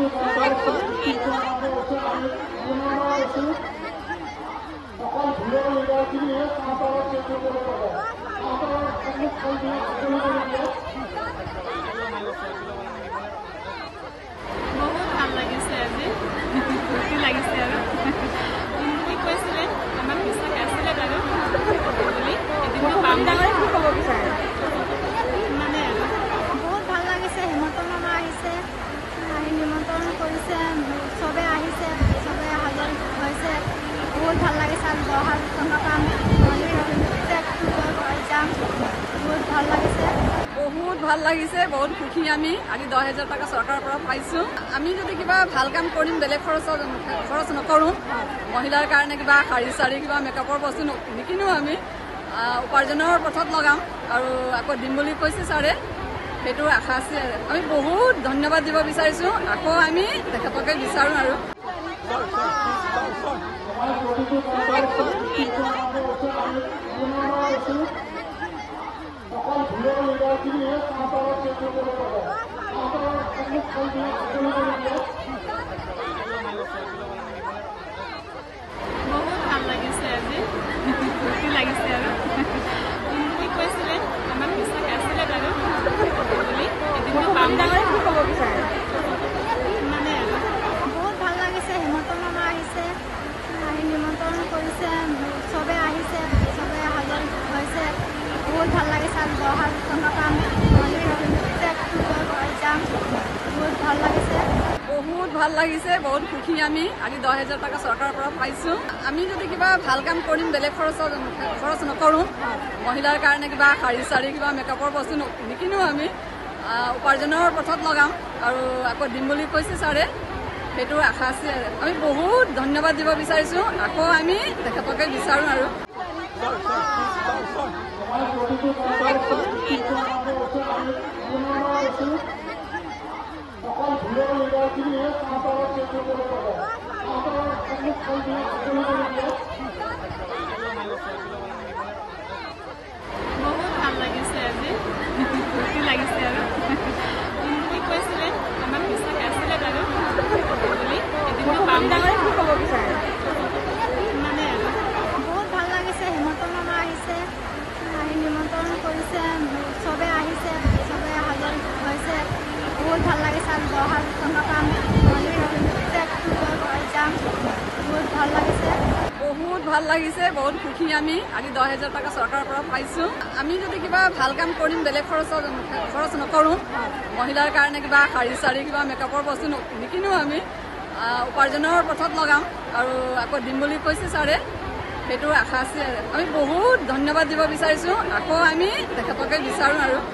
ভাল লাগিছে আজি ফূৰ্তি লাগিছে আৰু কি কৈছিলে আমাৰ বিশ্বাস আছিলে বাৰু বুলি এদিনো পাম ডাঙৰে কি ক'ব বিচাৰে মানে বহুত ভাল লাগিছে। হিমন্ত মামা আহিছে, আহি নিমন্ত্ৰণ কৰিছে, চবে আহিছে, চবে হাজৰ হৈছে। বহুত ভাল লাগিছে। আমি 10,000 টকা পাম, যাম। বহুত ভাল লাগিছে। বহুত ভাল লাগিছে, বহুত সুখী আমি আজি 10,000 টকা চৰকাৰৰ পৰা পাইছোঁ। আমি যদি কিবা ভাল কাম কৰিম, বেলেগ খৰচ নকৰোঁ, মহিলাৰ কাৰণে কিবা শাৰী চাৰী কিবা মেকআপৰ বস্তু নিকিনো, আমি উপাৰ্জনৰ পথত লগাম আৰু আকৌ দিম বুলি কৈছে ছাৰে, সেইটো আশা আছে। আমি বহুত ধন্যবাদ দিব বিচাৰিছোঁ। আকৌ আমি তেখেতকে বিচাৰোঁ আৰু বহুত ভাল লাগিছে আজি ফূৰ্তি লাগিছে আৰু কি কৈছিলে আমাৰ বিশ্বাস আছিলে বাৰু বুলি এদিনো পাম ডাঙৰে কি ক'ব বিচাৰে মানে বহুত ভাল লাগিছে। হিমন্ত মামা আহিছে, আহি নিমন্ত্ৰণ কৰিছে, চবে আহিছে, চবে হাজৰ হৈছে। বহুত ভাল লাগিছে। আমি 10,000 টকা পাম, যাম। বহুত ভাল লাগিছে। বহুত ভাল লাগিছে, বহুত সুখী আমি আজি 10,000 টকা চৰকাৰৰ পৰা পাইছোঁ। আমি যদি কিবা ভাল কাম কৰিম, বেলেগ খৰচ নকৰোঁ, মহিলাৰ কাৰণে কিবা শাৰী চাৰী কিবা মেকআপৰ বস্তু নিকিনো, আমি উপাৰ্জনৰ পথত লগাম আৰু আকৌ দিম বুলি কৈছে ছাৰে, সেইটো আশা আছে। আমি বহুত ধন্যবাদ দিব বিচাৰিছোঁ। আকৌ আমি তেখেতকে বিচাৰোঁ আৰু বহুত ভাল লাগিছে আজি ফূৰ্তি লাগিছে আৰু কি কৈছিলে আমাৰ বিশ্বাস আছিলে বাৰু বুলি এদিনো পাম ডাঙৰে কি ক'ব বিচাৰে মানে বহুত ভাল লাগিছে। হিমন্ত মামা আহিছে, আহি নিমন্ত্ৰণ কৰিছে, চবে আহিছে, চবে হাজৰ হৈছে। বহুত ভাল লাগিছে। আমি 10,000 টকা পাম, যাম। বহুত ভাল লাগিছে। বহুত ভাল লাগিছে, বহুত সুখী আমি আজি 10,000 টকা চৰকাৰৰ পৰা পাইছোঁ। আমি যদি কিবা ভাল কাম কৰিম, বেলেগ খৰচ নকৰোঁ, মহিলাৰ কাৰণে কিবা শাৰী চাৰী কিবা মেকআপৰ বস্তু নিকিনো, আমি উপাৰ্জনৰ পথত লগাম আৰু আকৌ দিম বুলি কৈছে ছাৰে, সেইটো আশা আছে। আমি বহুত ধন্যবাদ দিব বিচাৰিছোঁ। আকৌ আমি তেখেতকে বিচাৰোঁ আৰু